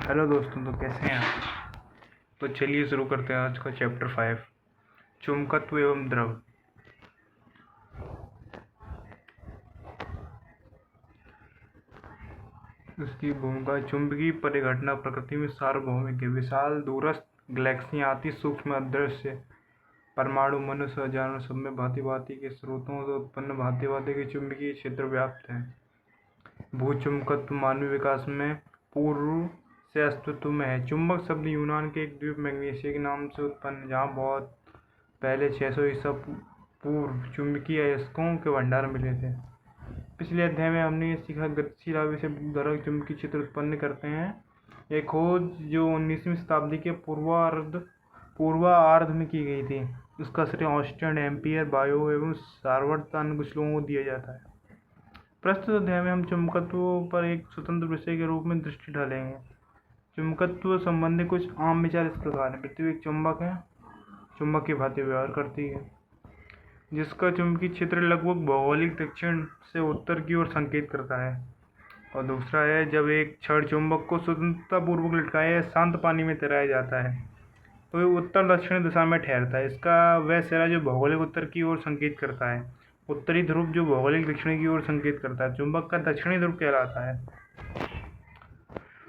Hello दोस्तों, तो कैसे हैं आप। तो चलिए शुरू करते हैं आज का चैप्टर 5, चुंबकत्व एवं द्रव। इसकी भूमिका। चुंबकीय परिघटना प्रकृति में सार्वभौमिक है। विशाल दूरस्थ गैलेक्सियाँ, अति सूक्ष्म अदृश्य परमाणु, मनुष्य जानवर सब में भांति भांति के स्रोतों से उत्पन्न भांति भांति के चुंबकीय क्षेत्र व्याप्त हैं। भूचुंबकत्व मानवीय विकास में पूर्व से अस्तित्व में है। चुंबक शब्द यूनान के एक द्वीप मैग्नेशिया के नाम से उत्पन्न है, जहाँ बहुत पहले 600 ईसा पूर्व चुंबकीय अयस्कों के भंडार मिले थे। पिछले अध्याय में हमने ये सीखा गतिशील आवेश द्वारा चुंबकीय क्षेत्र उत्पन्न करते हैं। एक खोज जो 19वीं शताब्दी के पूर्वार्ध में की गई थी, उसका श्रेय ऑस्टिन, एम्पियर, बायो एवं सारवर्थ अन्य कुछ लोगों को दिया जाता है। प्रस्तुत अध्याय में हम चुंबकत्व पर एक स्वतंत्र विषय के रूप में दृष्टि डालेंगे। चुंबकत्व संबंधी कुछ आम विचार इस प्रकार हैं। पृथ्वी एक चुंबक है, चुंबक की भांति व्यवहार करती है, जिसका चुंबकीय क्षेत्र लगभग भौगोलिक दक्षिण से उत्तर की ओर संकेत करता है। और दूसरा है, जब एक क्षण चुंबक को स्वतंत्रतापूर्वक लटकाया या शांत पानी में तैराया जाता है तो ये उत्तर दक्षिण दिशा में ठहरता है। इसका वह सिरा जो भौगोलिक उत्तर की ओर संकेत करता है, उत्तरी ध्रुव जो भौगोलिक दक्षिण की ओर संकेत करता है, चुंबक का दक्षिणी ध्रुव कहलाता है।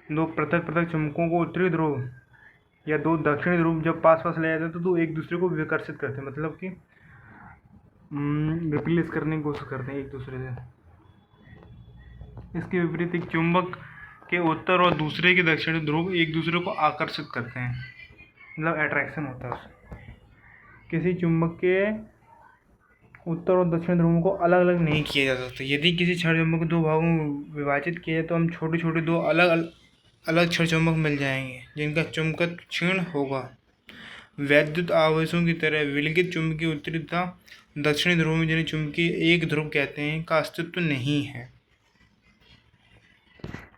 दो पृथक पृथक चुंबकों को उत्तरी ध्रुव या दो दक्षिणी ध्रुव जब पास पास ले जाते हैं तो दो एक दूसरे को विकर्षित करते हैं, मतलब कि रिप्लेस करने की कोशिश करते हैं एक दूसरे से। इसके विपरीत एक चुंबक के उत्तर और दूसरे के दक्षिणी ध्रुव एक दूसरे को आकर्षित करते हैं, मतलब अट्रैक्शन होता है उससे। किसी चुंबक के उत्तर और दक्षिण ध्रुवों को अलग अलग नहीं किया जा सकता। यदि किसी क्षण चुंबक को दो भागों में विभाजित किया जाए तो हम छोटे छोटे दो अलग अलग क्षण चुंबक मिल जाएंगे, जिनका चुंबकत्व क्षीण होगा। वैद्युत आवेशों की तरह विलगित चुंबकीय उत्तरी तथा दक्षिणी ध्रुव में, जिन्हें चुंबकीय एक ध्रुव कहते हैं, का अस्तित्व नहीं है।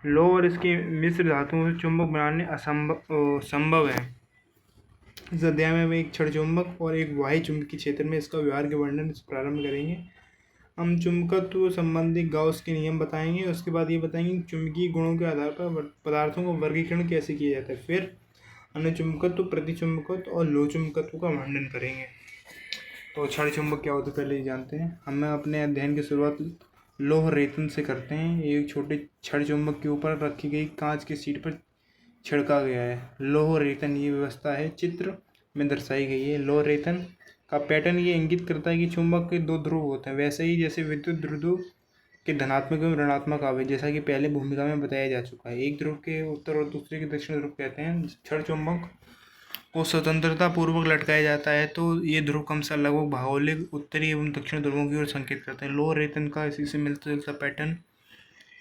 लौह और इसकी मिश्र धातुओं से चुंबक बनाने संभव है। इस अध्याय में हम एक क्षण चुंबक और एक बाह्य चुंबकीय क्षेत्र में इसका व्यवहार के वर्णन से प्रारंभ करेंगे। हम चुंबकत्व संबंधी गाउस के नियम बताएंगे। उसके बाद ये बताएंगे कि चुंबकीय गुणों के आधार पर पदार्थों का वर्गीकरण कैसे किया जाता है। फिर अन्य चुंबकत्व, प्रतिचुंबकत्व और लोह चुंबकत्व का वर्णन करेंगे। तो क्षण चुंबक क्या होता है पहले ही जानते हैं। हम अपने अध्ययन की शुरुआत लोह रेतन से करते हैं। एक छोटे क्षण चुंबक के ऊपर रखी गई कांच की शीट पर छिड़का गया है लोह रेतन। ये व्यवस्था है चित्र में दर्शाई गई है। लोह रेतन का पैटर्न ये इंगित करता है कि चुंबक के दो ध्रुव होते हैं, वैसे ही जैसे विद्युत ध्रुव के धनात्मक एवं ऋणात्मक आवेश, जैसा कि पहले भूमिका में बताया जा चुका है। एक ध्रुव के उत्तर और दूसरे के दक्षिण ध्रुव कहते हैं। क्षण चुंबक को स्वतंत्रता पूर्वक लटकाया जाता है तो ये ध्रुव क्रमशः लगभग भौगोलिक उत्तरी एवं दक्षिण ध्रुवों की ओर संकेत करते हैं। लोह रेतन का इसी से मिलता जुलता पैटर्न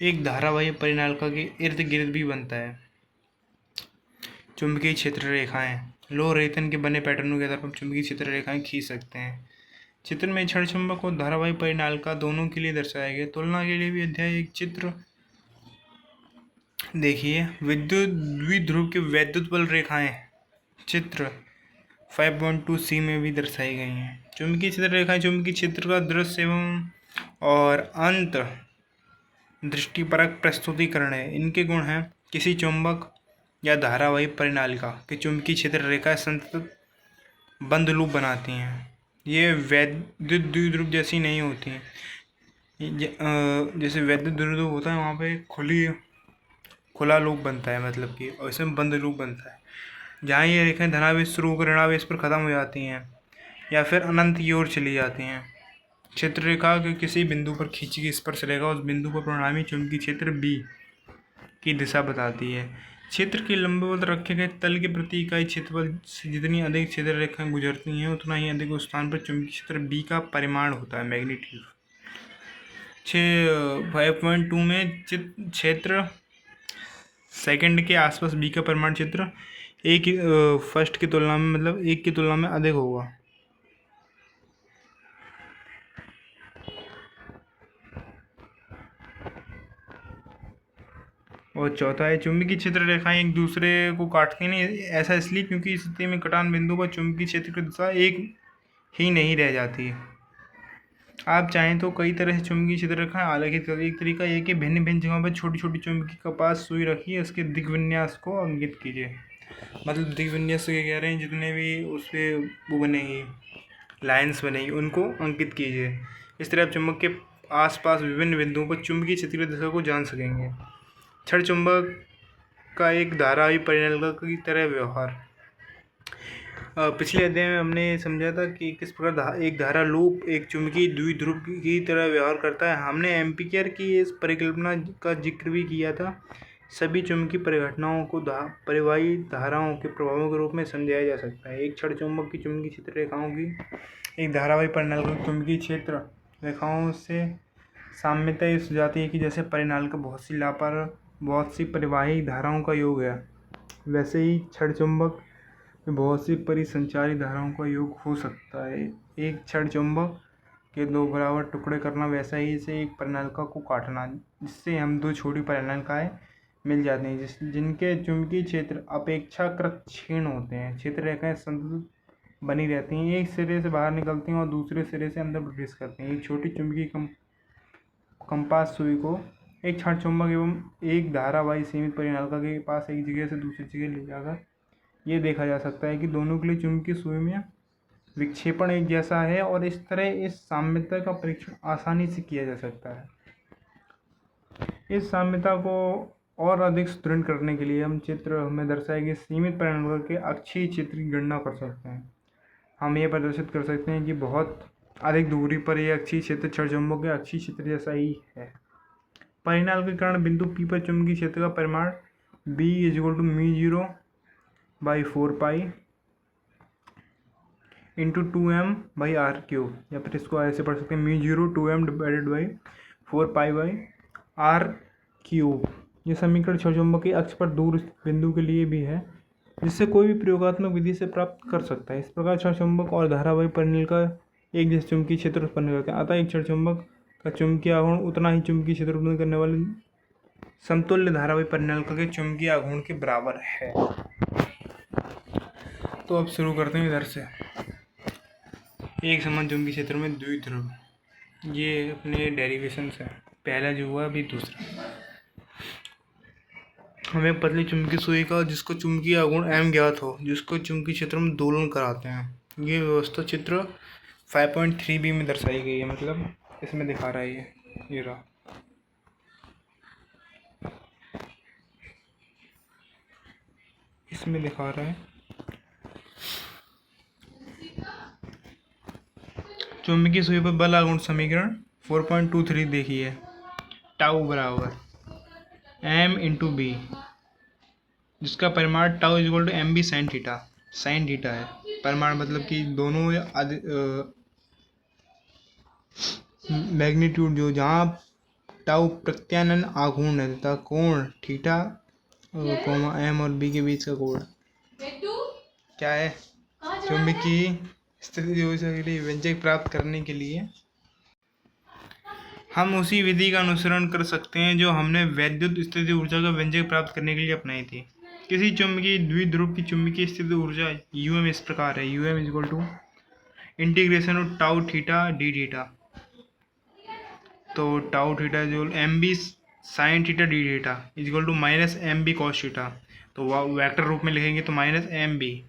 एक धारावाही परिनालिका के इर्द गिर्द भी बनता है। चुंबकीय क्षेत्र रेखाएं। लोह रेतन के बने पैटर्नों के आधार पर चुंबकीय क्षेत्र रेखाएं खींच सकते हैं। चित्र में क्षण चुंबक और धारावाही परिनालिका दोनों के लिए दर्शाया गया। तुलना के लिए भी अध्याय एक चित्र देखिए। विद्युत द्विध्रुव के वैद्युत बल रेखाएं चित्र 5.2 सी में भी दर्शाई गई हैं। चुंबकीय क्षेत्र रेखाएं चुंबकीय क्षेत्र का दृश्य एवं और अंत दृष्टिपरक प्रस्तुतिकरण है। इनके गुण हैं, किसी चुंबक या धारावाही परिनालिका के चुंबकीय क्षेत्र रेखाएं संतत बंद लूप बनाती हैं। ये वैद्युत द्विध्रुव जैसी नहीं होती हैं। जैसे वैद्युत द्विध्रुव होता है वहाँ पे खुला लूप बनता है, मतलब कि, और इसमें बंद लूप बनता है। जहाँ ये रेखाएं धनावेश शुरू होकर ऋणावेश पर ख़त्म हो जाती हैं या फिर अनंत की ओर चली जाती हैं। क्षेत्र रेखा के किसी बिंदु पर खींची गई स्पर्श रेखा उस बिंदु पर परिणामी चुंबकीय क्षेत्र B की दिशा बताती है। क्षेत्र के लंबवत रखे गए तल के प्रति इकाई क्षेत्रफल से जितनी अधिक क्षेत्र रेखाएं गुजरती हैं उतना ही अधिक उस स्थान पर चुंबकीय क्षेत्र B का परिमाण होता है, मैग्नीट्यूड। 5.2 में क्षेत्र सेकंड के आसपास B का परिमाण क्षेत्र फर्स्ट की तुलना में, मतलब एक की तुलना में अधिक होगा। और चौथा है, चुंबकीय क्षेत्र रेखाएं एक दूसरे को काटती नहीं। ऐसा इसलिए क्योंकि इस स्थिति में कटान बिंदु पर चुंबकीय क्षेत्र की दिशा एक ही नहीं रह जाती। आप चाहें तो कई तरह से चुंबकीय क्षेत्र रखें। हालांकि एक तरीका यह है कि भिन्न भिन्न जगहों पर छोटी छोटी चुंबकीय कपास सुई रखिए, उसके दिग विन्यास को अंकित कीजिए। मतलब दिग विन्यास क्या कह रहे हैं, जितने भी उस पर वो बनेगी, लाइन्स बनेगी, उनको अंकित कीजिए। इस तरह आप चुंबक के आसपास विभिन्न बिंदुओं पर चुंबकीय क्षेत्र की दिशा को जान सकेंगे। क्षण चुंबक का एक धारावी परिनलिका की तरह व्यवहार। पिछले अध्याय में हमने समझा था कि किस प्रकार एक धारा लूप एक चुंबकीय द्विध्रुव की तरह व्यवहार करता है। हमने एम्पीयर की इस परिकल्पना का जिक्र भी किया था। सभी चुंबकीय परिघटनाओं को परिवाही धाराओं के प्रभावों के रूप में समझाया जा सकता है। एक क्षण चुंबक की चुंबकीय क्षेत्र रेखाओं की एक धारावाही परिनालिका चुंबकीय क्षेत्र रेखाओं से साम्यता इस जाती है कि जैसे परिनालिका बहुत सी परिवाही धाराओं का योग है, वैसे ही क्षण चुंबक में बहुत सी परिसंचारी धाराओं का योग हो सकता है। एक क्षण चुंबक के दो बराबर टुकड़े करना वैसा ही इसे एक परिनालिका को काटना, जिससे हम दो छोटी परिनालिकाएं मिल जाती हैं जिनके चुंबकीय क्षेत्र अपेक्षाकृत क्षीण होते हैं। क्षेत्र रेखाएं संतुलित बनी रहती हैं, एक सिरे से बाहर निकलती हैं और दूसरे सिरे से अंदर प्रवेश करती हैं। एक छोटी चुंबकीय कंपास सुई को एक क्षण चुंबक एवं एक धारावाही सीमित परिनालिका के पास एक जगह से दूसरी जगह ले जाकर ये देखा जा सकता है कि दोनों के लिए चुंबकीय सुई में विक्षेपण एक जैसा है, और इस तरह इस साम्यता का परीक्षण आसानी से किया जा सकता है। इस साम्यता को और अधिक सुदृढ़ करने के लिए हम चित्र में दर्शाए गए सीमित परिनालिका के अक्षीय क्षेत्र की गणना कर सकते हैं। हम ये प्रदर्शित कर सकते हैं कि बहुत अधिक दूरी पर यह अक्षीय क्षेत्र क्षण चुंबक के अक्षीय क्षेत्र जैसा ही है। परिनालिकीकरण बिंदु P पर चुंबकीय क्षेत्र का परिमाण B = μ0/4π × 2m/r3, या फिर इसको ऐसे पढ़ सकते हैं μ0 2m/4πr3। ये समीकरण क्षण चुंबक के अक्ष पर दूर बिंदु के लिए भी है, जिससे कोई भी प्रयोगात्मक विधि से प्राप्त कर सकता है। इस प्रकार क्षण चुंबक और धारावाही परिनालिका एक जैसे चुंबकीय क्षेत्र उत्पन्न करते हैं। अतः एक क्षण चुंबक का चुंबकीय आघूर्ण उतना ही चुंबकीय क्षेत्र उत्पन्न करने वाले समतुल्य धारावाही परिनालिका के चुंबकीय आघूर्ण के बराबर है। तो अब शुरू करते हैं इधर से। एक समान चुंबकीय क्षेत्र में द्विध्रुव, ये अपने डेरिवेशन है। पहला जो हुआ अभी दूसरा। हमें पतली चुंबकीय सुई का जिसको चुंबकीय आघूर्ण m ज्ञात हो, जिसको चुंबकीय क्षेत्र में दोलन कराते हैं। ये व्यवस्था चित्र 5.3b में दर्शाई गई है, मतलब इसमें दिखा रहा है ये रहा। इसमें दिखा रहा है चुंबकीय सुई पर बल आघूर्ण समीकरण 4.23 देखिए। टाउ बराबर m × b, जिसका परिमाण tau = mb sin theta. Sine theta है परिमाण, मतलब कि दोनों मैग्नीट्यूड जो जहाँ टाउ प्रत्यानयन आघूर्ण है तथा कोण थीटा m और b के बीच का कोण क्या है। चुंबकीय स्थिति ऊर्जा के लिए व्यंजक प्राप्त करने के लिए हम उसी विधि का अनुसरण कर सकते हैं जो हमने वैद्युत स्थिति ऊर्जा का व्यंजक प्राप्त करने के लिए अपनाई थी। किसी चुंबकीय द्विध्रुव की चुंबकीय स्थिति ऊर्जा um इस प्रकार है। um = tau theta D theta. तो टाउ थीटा जो mb sin theta D theta = -mb cos theta. तो वेक्टर रूप में लिखेंगे तो -mb।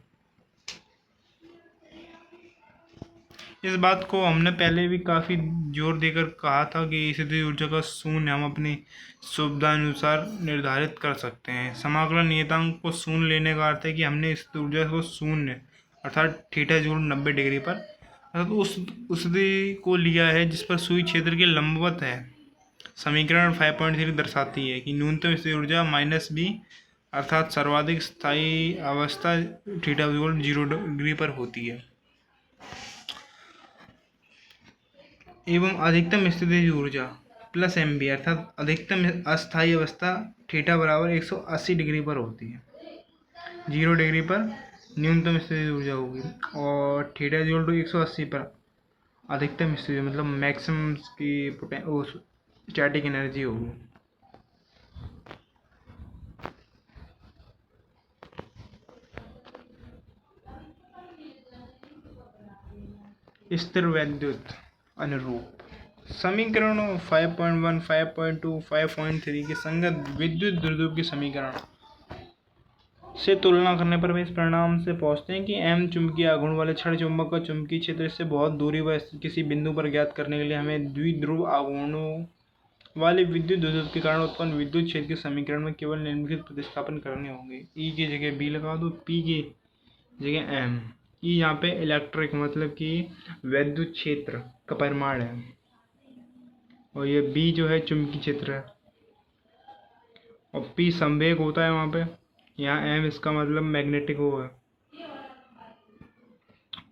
इस बात को हमने पहले भी काफ़ी जोर देकर कहा था कि स्थितिज ऊर्जा का शून्य हम अपनी सुविधानुसार निर्धारित कर सकते हैं। समाकलन नियतांक को शून्य लेने का अर्थ है कि हमने स्थितिज ऊर्जा को शून्य अर्थात थीटा = 90 डिग्री पर अर्थात उस स्थिति को लिया है जिस पर सुई क्षेत्र के लंबवत है। समीकरण 5.3 दर्शाती है कि न्यूनतम स्थितिज ऊर्जा -b अर्थात सर्वाधिक स्थायी अवस्था थीटा = 0 डिग्री पर होती है, एवं अधिकतम स्थितिज ऊर्जा +mb अर्थात अधिकतम अस्थायी अवस्था थीटा = 180 डिग्री पर होती है। 0 डिग्री पर न्यूनतम स्थितिज ऊर्जा होगी और थीटा = 180 पर अधिकतम स्थिति मतलब मैक्सिमम की स्टैटिक एनर्जी होगी। स्थिर वैद्युत अनुरूप। समीकरण 5.1, 5.2, 5.3 के संगत विद्युत द्विध्रुव के समीकरण से तुलना करने पर वे इस परिणाम से पहुंचते हैं कि m चुंबकीय आघूर्ण वाले क्षण चुंबक का चुंबकीय क्षेत्र से बहुत दूरी पर किसी बिंदु पर ज्ञात करने के लिए हमें द्विध्रुव आघूर्णों वाले विद्युत द्विध्रुव के कारण उत्पन्न विद्युत क्षेत्र के समीकरण में केवल निम्नलिखित प्रतिस्थापन करने होंगे। E की जगह B लगा दो, P की जगह M। E यहाँ पे इलेक्ट्रिक मतलब कि विद्युत क्षेत्र का परिमाण है, और ये B जो है चुंबकीय क्षेत्र है, और P संवेग होता है वहाँ पे। यहाँ M इसका मतलब मैग्नेटिक वो है,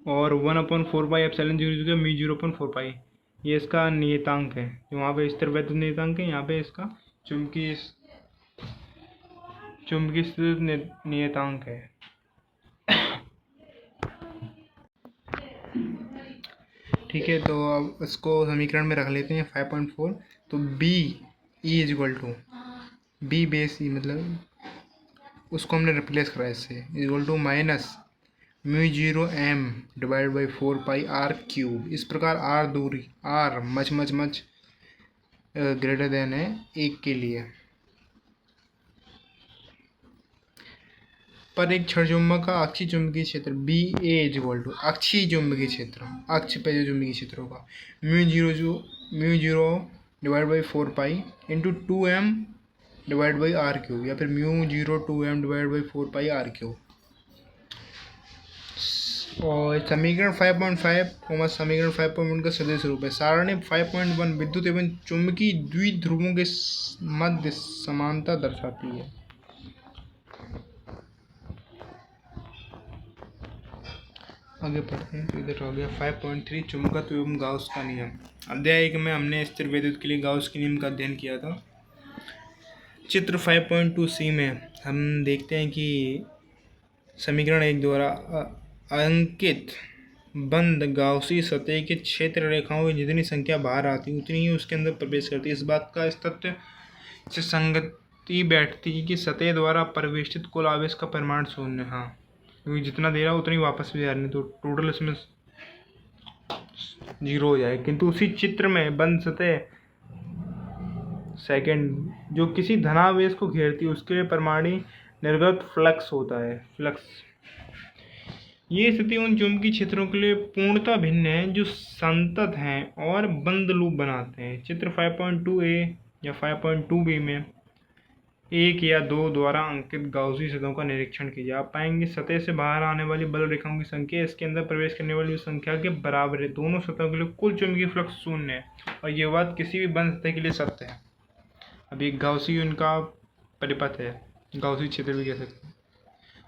और 1/4πε0 μ0/4π ये इसका नियतांक है। जो वहाँ पे स्थिर वैद्युत नियतांक है, यहाँ पे इसका चुंबकीय स्थिर नियतांक है। ठीक है, तो अब इसको समीकरण में रख लेते हैं 5.4। तो B E = B base E मतलब उसको हमने रिप्लेस करा इससे, = -μ0m/4πr³। इस प्रकार r दूरी r मच ग्रेटर देन है 1 के लिए पर एक क्षणचुंबक का अक्षीय चुंबकीय क्षेत्र BA = अक्षीय चुंबकीय क्षेत्र, अक्ष पे जो चुंबकीय क्षेत्र होगा, μ0/4π × 2m/r³ या फिर μ02m/4πr³। और समीकरण 5.5 समीकरण 5.1 का सदिश रूप है। सारणी 5.1 विद्युत एवं चुंबकीय द्विध्रुवों के मध्य समानता दर्शाती है। आगे पढ़ते हैं, तो इधर हो गया 5.3 चुंबकत्व एवं गाउस का नियम। अध्याय 1 में हमने स्थिर विद्युत के लिए गाउस के नियम का अध्ययन किया था। चित्र 5.2c में हम देखते हैं कि समीकरण 1 द्वारा अंकित बंद गाउसी सतह के क्षेत्र रेखाओं की जितनी संख्या बाहर आती उतनी ही उसके अंदर प्रवेश करती है। इस बात का इस तथ्य से संगति बैठती है कि सतह द्वारा परिवेष्टित कुल आवेश का परिमाण शून्य, हाँ, क्योंकि जितना दे रहा है उतनी वापस भी आ रही है, तो टोटल इसमें 0 हो जाए। किंतु उसी चित्र में बंद सतह सेकंड जो किसी धनावेश को घेरती है उसके लिए परिमाणी निर्गत फ्लक्स होता है। फ्लक्स ये स्थिति उन चुंबकीय क्षेत्रों के लिए पूर्णतः भिन्न है जो संतत हैं और बंद लूप बनाते हैं। चित्र 5.2a या 5.2b में 1 या 2 द्वारा अंकित गाउसी सतहों का निरीक्षण कीजिए। आप पाएंगे सतह से बाहर आने वाली बल रेखाओं की संख्या इसके अंदर प्रवेश करने वाली संख्या के बराबर है। दोनों सतहों के लिए कुल चुंबकीय फ्लक्स शून्य है, और यह बात किसी भी बंद सतह के लिए सत्य है। अभी गाउसी उनका परिपथ है, गाउसी क्षेत्र भी कह सकते हैं।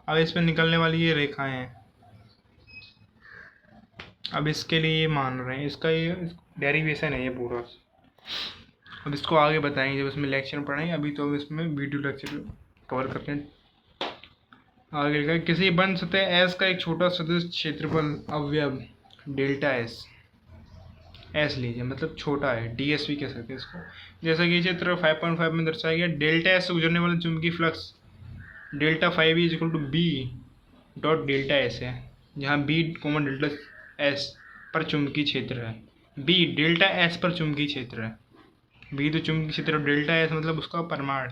अब इसमें निकलने वाली ये रेखाएं हैं, अब इसके लिए ये मान रहे हैं, इसका ये डेरिवेशन है ये पूरा। अब इसको आगे बताएंगे जब इसमें लेक्चर पढ़ेंगे, अभी तो अब इसमें वीडियो लेक्चर कवर करते हैं। आगे लिखा है किसी बंद सतह S का एक छोटा सदिश क्षेत्रफल अवयव डेल्टा S लीजिए, मतलब छोटा है, DS भी कह सकते हैं इसको। जैसा कि चित्र 5.5 में दर्शाया गया, डेल्टा S से गुजरने वाला चुंबकीय फ्लक्स डेल्टा ∅B = B.ΔS है, जहाँ B, डेल्टा S पर चुंबकीय क्षेत्र है, B डेल्टा S पर चुंबकीय क्षेत्र है। B तो चुंबकीय क्षेत्र, डेल्टा S मतलब उसका परिमाण,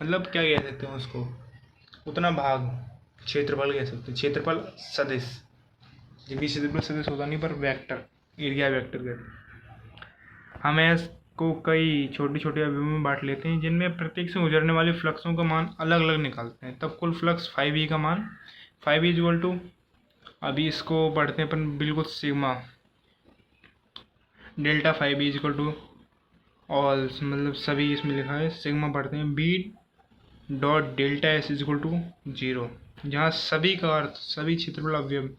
मतलब क्या कह सकते हैं उसको, उतना भाग, क्षेत्रफल कह सकते हैं, क्षेत्रफल सदिश, जबकि क्षेत्रफल सदिश होता नहीं पर वेक्टर, एरिया वेक्टर कहते। हम S को कई छोटी छोटी अवयवों में बांट लेते हैं जिनमें प्रत्येक से गुजरने वाले फ्लक्सों का मान अलग अलग निकालते हैं, तब कुल फ्लक्स ∅B का मान ∅B = अभी इसको पढ़ते हैं अपन बिल्कुल सिग्मा डेल्टा ∅B = ऑल, मतलब सभी इसमें लिखा है, सिग्मा पढ़ते हैं B.ΔS = 0, जहाँ सभी का अर्थ सभी क्षेत्रफल अवयव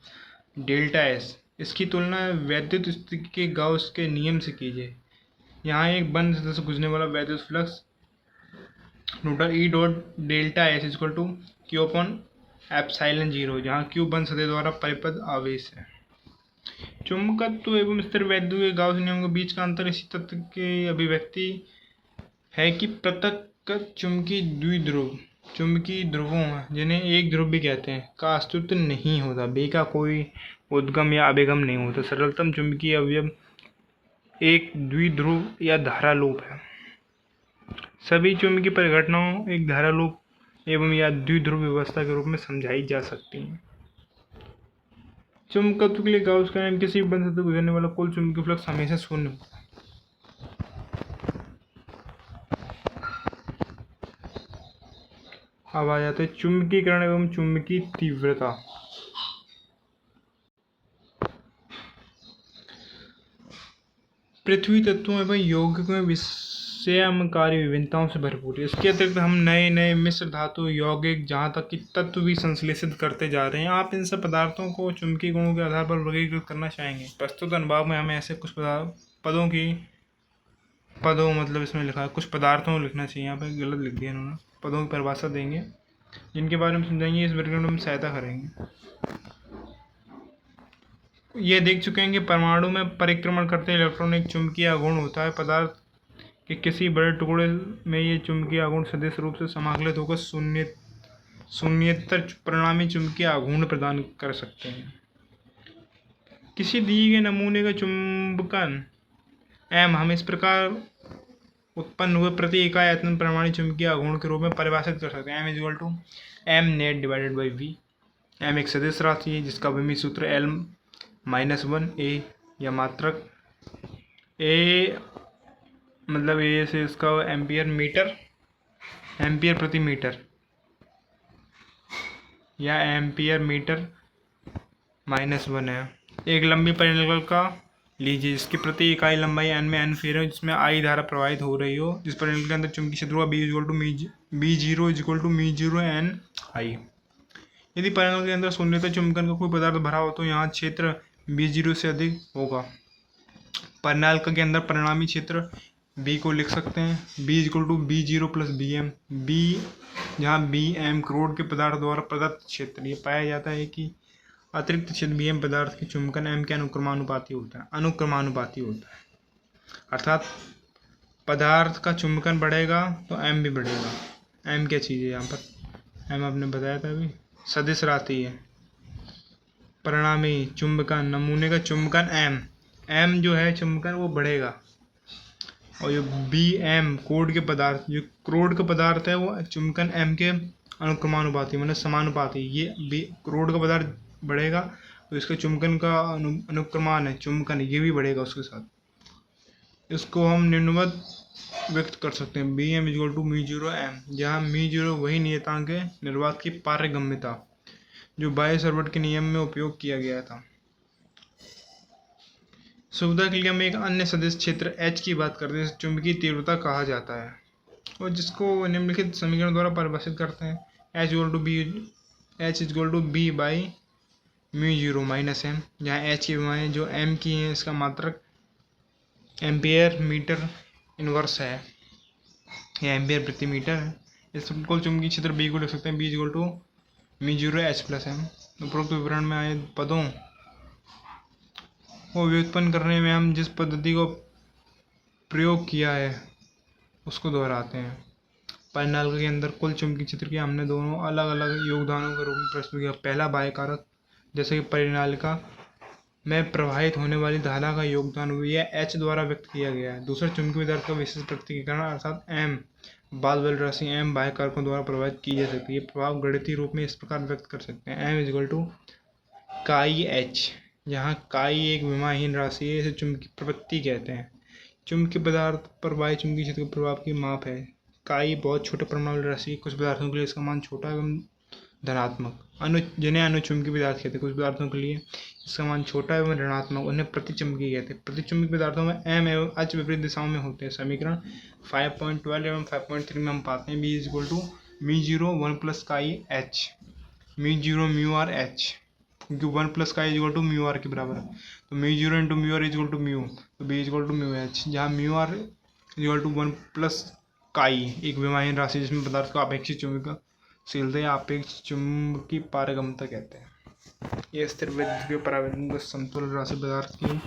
डेल्टा S। इसकी तुलना वैद्युत स्थिति के गाउस के नियम से कीजिए। यहाँ एक बंद सतह से गुजरने वाला वैद्युत फ्लक्स E.ΔS = Q/ε0, जहाँ Q बंद सतह द्वारा परिपथ आवेश है। चुंबकत्व एवं स्थिर वैद्युत के गाउस नियम के बीच का अंतर इसी तथ्य की अभिव्यक्ति है कि पृथक चुंबकीय ध्रुवों जिन्हें एक ध्रुव भी कहते हैं का अस्तित्व नहीं होता। B का कोई उद्गम या अभिगम नहीं होता। सरलतम चुंबकीय अवयव एक द्विध्रुव या धारालोप है। सभी चुंबकीय परिघटनाओं एक धारालोप एवं या द्विध्रुव व्यवस्था के रूप में समझाई जा सकती हैं। चुंबकत्व के लिए गाउस का नियम, किसी भी बंध से गुजरने वाला कुल चुंबकीय फ्लक्स हमेशा शून्य होता है। अब आ जाते हैं चुंबकीकरण एवं चुंबकीय तीव्रता। पृथ्वी तत्वों एवं यौगिकों में विषमकारी विभिन्नताओं से भरपूर है। इसके अतिरिक्त हम नए नए मिश्र धातु, यौगिक, जहाँ तक कि तत्व भी संश्लेषित करते जा रहे हैं। आप इन सब पदार्थों को चुंबकीय गुणों के आधार पर वर्गीकृत करना चाहेंगे। प्रस्तुत अनुभाग में हमें ऐसे कुछ पदों मतलब इसमें लिखा है कुछ पदार्थों को लिखना चाहिए, यहाँ पर गलत लिख दिया इन्होंने। पदों की परिभाषा देंगे जिनके बारे में समझाएंगे, इस वर्गीकरण में सहायता करेंगे। ये देख चुके हैं कि परमाणु में परिक्रमण करते इलेक्ट्रॉन एक चुंबकीय आघूर्ण होता है। पदार्थ के किसी बड़े टुकड़े में ये चुंबकीय आघूर्ण सदिश रूप से समाकलित होकर शून्येतर परिणामी चुंबकीय आघूर्ण प्रदान कर सकते हैं। किसी दिए गए नमूने का चुंबकन एम हम इस प्रकार उत्पन्न हुए प्रति इकाई आयतन परिमाणी चुंबकीय आघूर्ण के रूप में परिभाषित कर सकते हैं। m net divided by v। m एक सदिश राशि है जिसका विमीय सूत्र L-1 a या मात्रक a मतलब a से इसका एम्पियर प्रति मीटर या एम्पियर मीटर -1 है। एक लंबी परिनलकल का लीजिए जिसकी प्रति इकाई लंबाई n में n फेर हो, जिसमें I धारा प्रवाहित हो रही हो, जिस परिनलकल के अंदर चुंबकीय क्षेत्र हुआ B0 n I। यदि परिनलकल के अंदर शून्यता चुंबकन का कोई पदार्थ भरा हो तो यहाँ क्षेत्र B0 से अधिक होगा। परिनलकल के अंदर परिणामी क्षेत्र B को लिख सकते हैं B0 + Bm। B जहाँ Bm क्रोड के पदार्थ द्वारा प्रदत्त क्षेत्र। ये पाया जाता है कि अतिरिक्त क्षेत्र Bm पदार्थ के चुंबकन m के अनुक्रमानुपाती होता है। अर्थात पदार्थ का चुंबकन बढ़ेगा तो m भी बढ़ेगा। m क्या चीज़ है यहाँ पर, m आपने बताया था अभी, सदिश राशि है। परिणामी चुंबकन, नमूने का चुंबकन m जो है चुंबकन वो बढ़ेगा, और जो Bm क्रोड के पदार्थ, जो क्रोड का पदार्थ है वो चुंबकन m के अनुक्रमानुपाती मतलब समानुपाती। ये क्रोड का पदार्थ बढ़ेगा तो इसके चुंबकन का अनुक्रमान है चुंबकन, ये भी बढ़ेगा उसके साथ। इसको हम निम्नवत व्यक्त कर सकते हैं Bm = μ0 m, जहाँ μ0 वही नियतांक है निर्वात की पारगम्यता जो बायो-सावर्ट के नियम में उपयोग किया गया था। सुविधा के लिए हम एक अन्य सदिश क्षेत्र H की बात करते हैं, चुंबकीय तीव्रता कहा जाता है, और जिसको निम्नलिखित समीकरण द्वारा परिभाषित करते हैं। H = B by μ0 - m, जहाँ H की विमाएँ जो m की हैं इसका मात्रक एम्पियर मीटर इनवर्स है या एम्पियर प्रति मीटर है। इस कुल चुंबकीय क्षेत्र B को लिख सकते हैं B = μ0 H + m। उपरोक्त विवरण में आए पदों को व्युत्पन्न करने में हम जिस पद्धति को प्रयोग किया है उसको दोहराते हैं। परिनलकल के अंदर कुल चुंबकीय क्षेत्र के हमने दोनों अलग अलग योगदानों के रूप में प्रस्तुत किया। पहला बाह्य कारक, जैसे कि परिनलिका में प्रवाहित होने वाली धारा का योगदान यह H द्वारा व्यक्त किया गया है। दूसरा चुंबकीय पदार्थ का विशेष पृथक्करण अर्थात m बाद बल राशि m बाह्य कारकों द्वारा प्रभावित की जा सकती है। प्रभाव गणितीय रूप में इस प्रकार व्यक्त कर सकते हैं। m = chi-h, जहाँ chi एक विमाहीन राशि है, इसे चुंबकीय प्रवृत्ति कहते हैं। चुंबकीय पदार्थ पर वायु चुंबकीय क्षेत्र के प्रभाव की माप है। chi बहुत छोटे परमाणु वाली राशि, कुछ पदार्थों के लिए इसका मान छोटा एवं धनात्मक, जिन्हें अनुचुंबकीय पदार्थ कहते हैं। कुछ पदार्थों के लिए इसका मान छोटा एवं ऋणात्मक, उन्हें प्रतिचुंबकीय कहते हैं। प्रतिचुंबकीय पदार्थों में m एवं h विपरीत दिशाओं में होते हैं। समीकरण 5.12 एवं 5.3 में हम पाते हैं B = μ0 1 + chi-h, μ0 μr h, क्योंकि 1 + chi = μr के बराबर है, तो μ0 × μr = μ, तो B = μh, जहाँ μr = 1 + chi एक विमाहीन राशि जिसमें पदार्थ को अपेक्षित चुंबकशीलता या अपेक्षित चुंबकीय पारगम्यता कहते हैं। यह स्थिर विद्युतीय परावैद्युतिक समतुल्य राशि पदार्थ की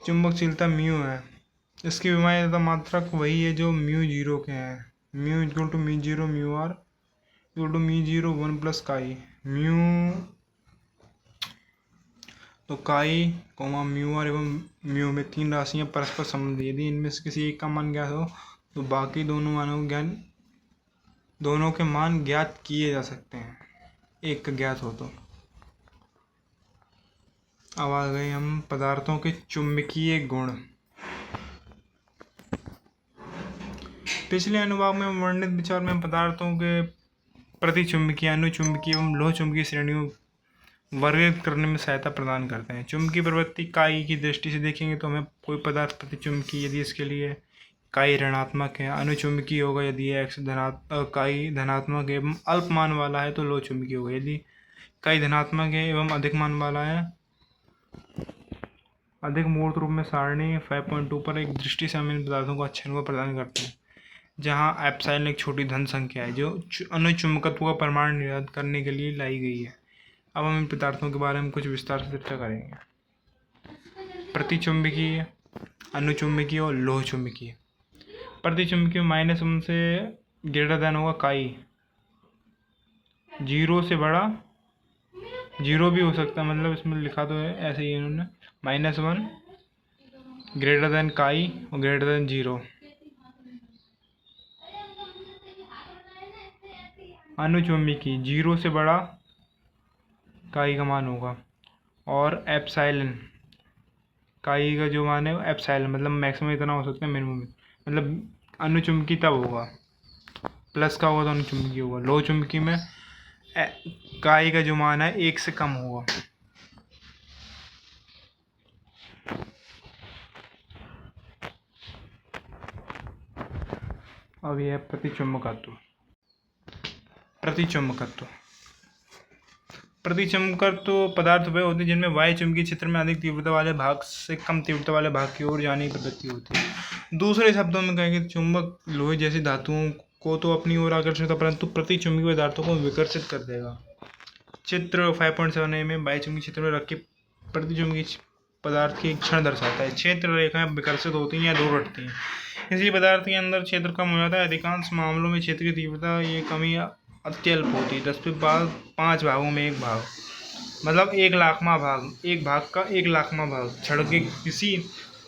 चुंबकशीलता म्यू है। इसकी विमाएँ तथा मात्रक वही है जो μ0 के हैं। μ = μ0 μr = μ0 1 + chi। म्यू तो काई कोमा म्यू आर एवं म्यू में 3 राशियां परस्पर संबंधित, यदि इनमें से किसी एक का मान ज्ञात हो तो बाकी दोनों के मान ज्ञात किए जा सकते हैं, एक का ज्ञात हो तो। अब आ गए हम पदार्थों के चुंबकीय गुण। पिछले अनुभाग में वर्णित विचार में पदार्थों के प्रतिचुंबकीय, अनुचुंबकीय एवं लोह चुंबकीय श्रेणियों वर्गीकृत करने में सहायता प्रदान करते हैं। चुंबकीय प्रवृत्ति काई की दृष्टि से देखेंगे तो हमें कोई पदार्थ प्रतिचुंबकीय यदि इसके लिए काई ऋणात्मक है, अनुचुंबकीय होगा यदि एक्स काई धनात्मक एवं अल्प मान वाला है तो लोह चुंबकीय होगा, यदि काई धनात्मक है एवं अधिक मान वाला है, अधिक मूर्त रूप में सारणी 5.2 पर एक दृष्टि से हम इन पदार्थों को अच्छे अनुभव प्रदान करते हैं, जहाँ एप्सिलॉन एक छोटी धन संख्या है जो अनुचुंबकत्व का प्रमाण निर्धारित करने के लिए लाई गई है। अब हम इन पदार्थों के बारे में कुछ विस्तार से चर्चा करेंगे। प्रतिचुंबकीय, अनुचुंबकीय और लोह चुंबकीय। प्रतिचुंबकीय -1 से ग्रेटर देन होगा काई, 0 से बड़ा, 0 भी हो सकता है, मतलब इसमें लिखा तो है ऐसे ही इन्होंने, -1 ग्रेटर देन काई और ग्रेटर देन 0। अनुचुंबकीय 0 से बड़ा काई का मान होगा, और एप्सिलॉन काई का जो मान है एप्सिलॉन मतलब मैक्सिमम इतना हो सकता है, मिनिमम मतलब अनुचुंबकीय तब होगा, प्लस का होगा तो अनुचुंबकीय होगा। लोह चुंबकीय में काई का जो मान है 1 से कम होगा। अब यह प्रतिचुंबकत्व। प्रतिचुंबकत्व पदार्थ वे होते हैं जिनमें वायु चुंबकीय क्षेत्र में अधिक तीव्रता वाले भाग से कम तीव्रता वाले भाग की ओर जाने की प्रवृत्ति होती है। दूसरे शब्दों में कहेंगे तो चुंबक लोहे जैसी धातुओं को तो अपनी ओर आकर्षित होता परंतु प्रतिचुंबकीय पदार्थों को विकर्षित कर देगा। चित्र 5.7 में वायु चुंबकीय क्षेत्र में रखे प्रतिचुंबकीय पदार्थ की एक क्षण दर्शाता है। क्षेत्र रेखाएं विकर्षित होती हैं या दूर हटती हैं। किसी पदार्थ के अंदर क्षेत्र कम हो जाता है। अधिकांश मामलों में क्षेत्र की तीव्रता ये कमी अत्यल्प होती है, 10⁵ भागों में एक भाग, मतलब 1,00,000वां भाग, एक भाग का 1,00,000वां भाग क्षण के किसी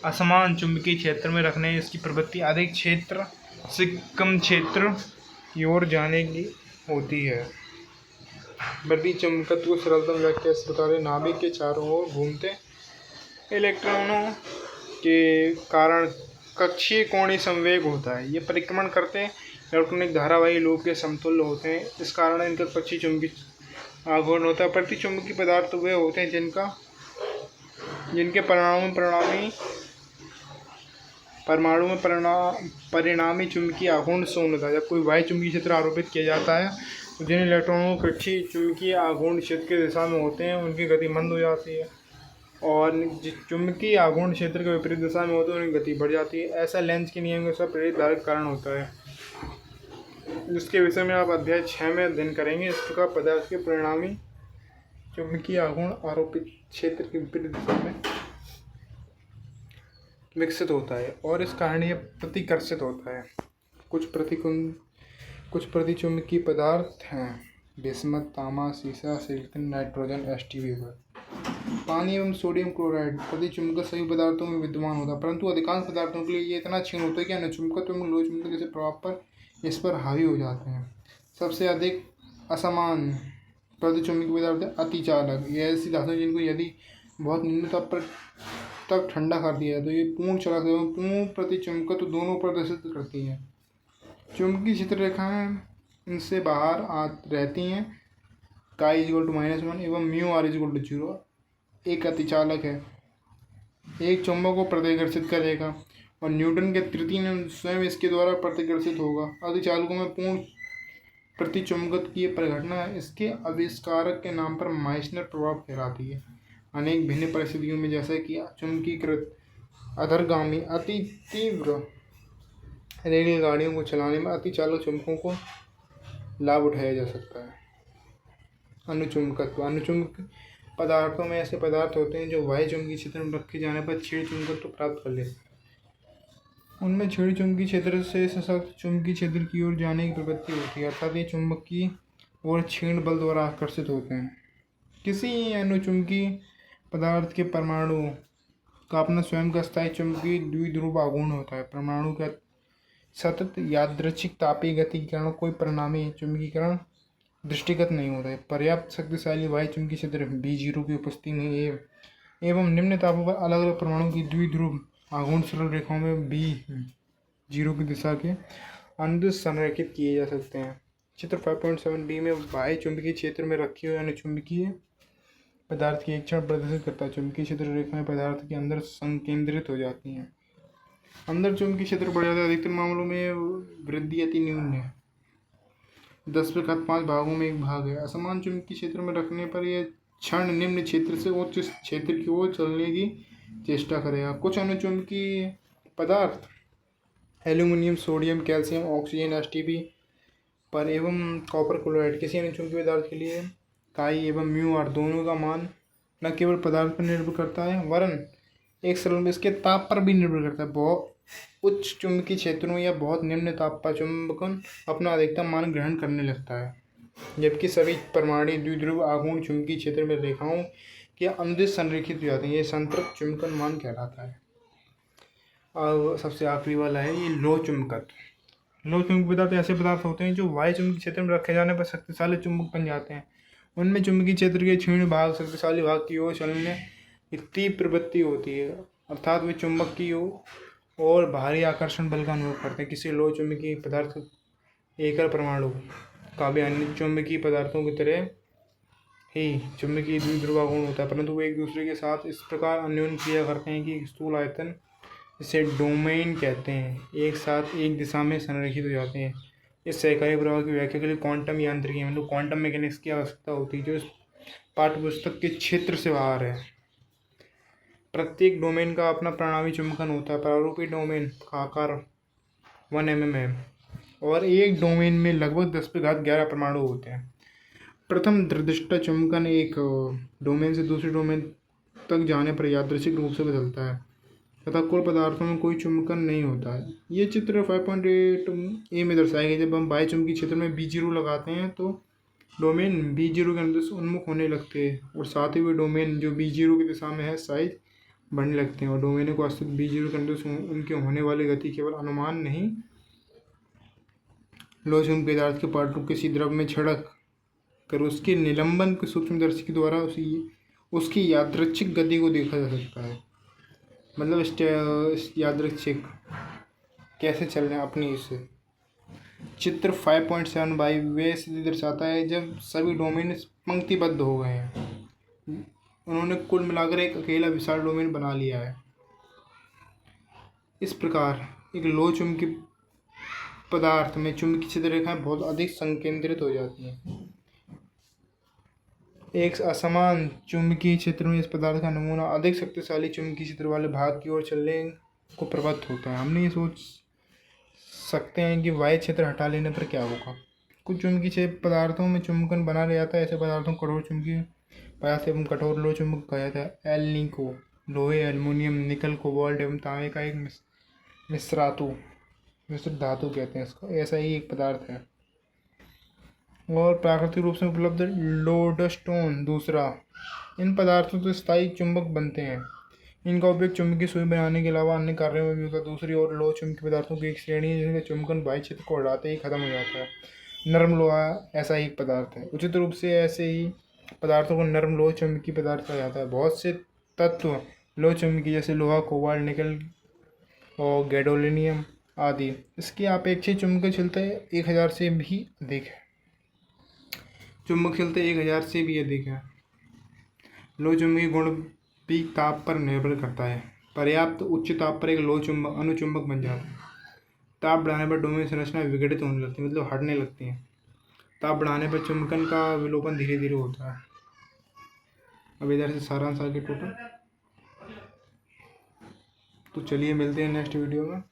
असमान चुंबकीय क्षेत्र में रखने इसकी प्रवृत्ति अधिक क्षेत्र से कम क्षेत्र की ओर जाने की होती है। प्रतिचुंबकत्व सरलतम व्याख्या इस प्रकार है, नाभिक के चारों ओर घूमते इलेक्ट्रॉनों के कारण कक्षीय कोणीय संवेग होता है। ये परिक्रमण करते इलेक्ट्रॉनिक धारावाही लूप के समतुल्य होते हैं, इस कारण इनका कक्षीय चुंबकीय आघूर्ण होता है। प्रतिचुंबकीय पदार्थ वे होते हैं जिनके परमाणु में परिणामी चुंबकीय आघूर्ण शून्य होता है। जब कोई वायु चुंबकीय क्षेत्र आरोपित किया जाता है तो जिन इलेक्ट्रॉनों को कक्षीय चुंबकीय आघूर्ण क्षेत्र की दिशा में होते हैं उनकी गति मंद हो जाती है, और चुंबकीय आघूर्ण क्षेत्र के विपरीत दिशा में होते हैं उनकी गति बढ़ जाती है। ऐसा लेंज के नियम के साथ प्रेरित धारा कारण होता है, जिसके विषय में आप अध्याय 6 में अध्ययन करेंगे। इस प्रकार पदार्थ के परिणामी चुंबकीय आघूर्ण आरोपित क्षेत्र के विपरीत दिशा में विकसित होता है और इस कारण यह प्रतिकर्षित होता है। कुछ प्रतिचुंबकीय पदार्थ हैं बिस्मथ, तांबा, सीसा, सिलिकॉन, नाइट्रोजन, StB। पानी एवं सोडियम क्लोराइड प्रतिचुंबक सभी पदार्थों में विद्यमान होता है, परंतु अधिकांश पदार्थों के लिए ये इतना क्षीण होता है कि अनुचुंबकत्व एवं लोह चुंबक जैसे प्रभाव पर इस पर हावी हो जाते हैं। सबसे अधिक असमान प्रतिचुंबकीय पदार्थ अतिचालक। ये ऐसी धातुएं जिनको यदि बहुत निम्न ताप पर तक ठंडा कर दिया तो ये पूर्ण चालक एवं पूर्ण प्रतिचुंबकत्व दोनों प्रदर्शित करती हैं। चुंबकीय क्षेत्र रेखाएं इनसे बाहर रहती हैं। काई =-1 एवं म्यू r =0 एक अतिचालक है, एक चुंबक को प्रतिकर्षित करेगा और न्यूटन के तृतीय नियम स्वयं इसके द्वारा प्रतिकर्षित होगा। अतिचालकों में पूर्ण प्रतिचुंबकत्व की परिघटना इसके आविष्कारक के नाम पर माइसनर प्रभाव कहलाती है। अनेक भिन्न परिस्थितियों में जैसे कि चुंबकीकृत अधरगामी अति तीव्र रेलगाड़ियों को चलाने में अतिचालक चुंबकों को लाभ उठाया जा सकता है। अनुचुंबक पदार्थों में ऐसे पदार्थ होते हैं जो वायु चुंबकीय क्षेत्र में रखे जाने पर छेड़ चुंबकत्व प्राप्त कर लेते हैं। उनमें छेड़ चुंबकीय क्षेत्र से सशक्त चुंबकीय क्षेत्र की ओर जाने की प्रवृत्ति होती है, अर्थात ये चुंबक की ओर छेड़ बल द्वारा आकर्षित होते हैं। किसी अनुचुंबकीय पदार्थ के परमाणु का अपना स्वयं का स्थायी चुंबकीय द्विध्रुव आघूर्ण होता है। परमाणु का सतत यादृच्छिक तापीय गति के कारण कोई परिणामी चुंबकीकरण दृष्टिगत नहीं होता है। पर्याप्त शक्तिशाली वायु चुंबकीय क्षेत्र B0 की उपस्थिति में एवं निम्न तापों पर अलग अलग परमाणु की द्विध्रुव आघूर्ण सरल रेखाओं में B0 की दिशा के अनुदिश संरेखित किए जा सकते हैं। चित्र 5.7b में बाह्य चुंबकीय क्षेत्र में रखी हुई अनुचुंबकीय पदार्थ की एक क्षण प्रदर्शित करता है। चुंबकीय क्षेत्र रेखाएं पदार्थ के अंदर संकेंद्रित हो जाती हैं। अंदर चुंबकीय क्षेत्र बढ़ जाता है। अधिकतर मामलों में वृद्धि अति न्यून है, 10⁵ भागों में एक भाग है। असमान चुंबकीय क्षेत्र में रखने पर यह क्षण निम्न क्षेत्र से उच्च क्षेत्र की ओर चलने की चेष्टा करेगा। कुछ अनुचुंबकीय पदार्थ aluminium, sodium, calcium, oxygen, Stb पर एवं कॉपर क्लोराइड किसी अनुचुंबकीय पदार्थ के लिए काई एवं μr दोनों का मान न केवल पदार्थ पर निर्भर करता है वरन एक सरल में इसके ताप पर भी निर्भर करता है। बहुत उच्च चुंबकीय क्षेत्रों या बहुत निम्न ताप पर चुंबकन अपना अधिकतम मान ग्रहण करने लगता है, जबकि सभी परमाणु द्विध्रुव आघूर्ण चुंबकीय क्षेत्र में रेखाओं के अनुदिश संरेखित हो जाते हैं। ये संतृप्त चुंबकन मान कहलाता है। और सबसे आखिरी वाला है ये लो चुंबकत्व। लो चुंबकीय पदार्थ ऐसे पदार्थ होते हैं जो वायु चुंबकीय क्षेत्र में रखे जाने पर शक्तिशाली चुंबक बन जाते हैं। उनमें चुंबकीय क्षेत्र के क्षीण भाग शक्तिशाली भाग की ओर चलने की तीव्र प्रवृत्ति होती है, अर्थात वे चुंबक की और भारी आकर्षण बल का अनुभव करते हैं। किसी लो चुंबकीय पदार्थ एकल परमाणु का भी अन्य चुंबकीय पदार्थों की तरह ही चुंबकीय द्विध्रुव आघूर्ण होता है, परंतु वे एक दूसरे के साथ इस प्रकार अन्योन्य क्रिया करते हैं कि स्थूल आयतन, इसे डोमेन कहते हैं, एक साथ एक दिशा में संरेखित हो जाते हैं। इस सहकारी प्रभाव की व्याख्या के लिए क्वांटम यांत्रिकी मतलब क्वांटम मैकेनिक्स की आवश्यकता होती है, जो इस पाठ्यपुस्तक के क्षेत्र से बाहर है। प्रत्येक डोमेन का अपना परिणामी चुंबकन होता है। प्रारूपी डोमेन का आकार 1 mm है और एक डोमेन में लगभग 10⁻11 परमाणु होते हैं। प्रथम निर्दिष्ट चुंबकन एक डोमेन से दूसरे डोमेन तक जाने पर यादृच्छिक रूप से बदलता है तथा कुल पदार्थों में कोई चुंबकन नहीं होता है। ये चित्र 5.8a में दर्शाया गया। जब हम बाह्य चुंबकीय क्षेत्र में B0 लगाते हैं तो डोमेन B0 के अनुदिश उन्मुख होने लगते हैं और साथ ही वे डोमेन जो B0 की दिशा में है साइज बढ़ने लगते हैं और डोमेनों को अस्तित्व B0 के अनुदिश उनके होने वाली गति केवल अनुमान नहीं, लो चुंबकीय पदार्थ के पार्ट किसी द्रव में छिड़क कर उसके निलंबन के सूक्ष्मदर्शी के द्वारा उसकी यादृच्छिक गति को देखा जा सकता है। मतलब यादृच्छिक कैसे चल रहे हैं अपनी इससे। चित्र 5.7 वे स्थिति दर्शाता है जब सभी डोमेन पंक्तिबद्ध हो गए हैं, उन्होंने कुल मिलाकर एक अकेला विशाल डोमेन बना लिया है। इस प्रकार एक लो चुंबकीय पदार्थ में चुंबकीय क्षेत्र रेखाएं बहुत अधिक संकेंद्रित हो जाती हैं। एक असमान चुंबकीय क्षेत्र में इस पदार्थ का नमूना अधिक शक्तिशाली चुंबकीय क्षेत्र वाले भाग की ओर चलने को प्रवृत्त होता है। हमने ये सोच सकते हैं कि वायु क्षेत्र हटा लेने पर क्या होगा। कुछ चुंबकीय पदार्थों में चुंबकन बना रह जाता है। ऐसे पदार्थों को कठोर चुंबकीय पदार्थ एवं कठोर लो चुंबक कहा जाता है। एल्निको लोहे, एल्युमिनियम, निकल, कोबाल्ट एवं तांबे का एक मिश्र धातु कहते हैं इसको। ऐसा ही एक पदार्थ है। और प्राकृतिक रूप से उपलब्ध लोडस्टोन दूसरा। इन पदार्थों से स्थायी चुंबक बनते हैं। इनका उपयोग चुंबकीय सुई बनाने के अलावा अन्य कार्यों में भी होता है। दूसरी ओर लो चुंबकीय पदार्थों की एक श्रेणी है जिनका चुंबकन बाह्य क्षेत्र को हटाते ही खत्म हो जाता है। नरम लोहा ऐसा ही एक पदार्थ है। उचित रूप से ऐसे ही पदार्थों को नरम लोह चुंबकीय पदार्थ कहा जाता है। बहुत से तत्व लो चुंबकीय जैसे लोहा, कोबाल्ट, निकल और गैडोलिनियम आदि इसकी अपेक्षित चुंबकीय क्षमता 1000 से भी अधिक है। चुंबक क्षमता 1000 से भी अधिक है। लो चुंबकीय गुण भी ताप पर निर्भर करता है। पर्याप्त उच्च ताप पर एक लो चुंबक अनुचुंबक बन जाता है। ताप बढ़ाने पर डोमेन संरचना विघटित होने लगती है, मतलब हटने लगती है। ताप बढ़ाने पर चुंबकन का विलोपन धीरे धीरे होता है। अब इधर से सारांश आगे टोटल। तो चलिए मिलते हैं नेक्स्ट वीडियो में।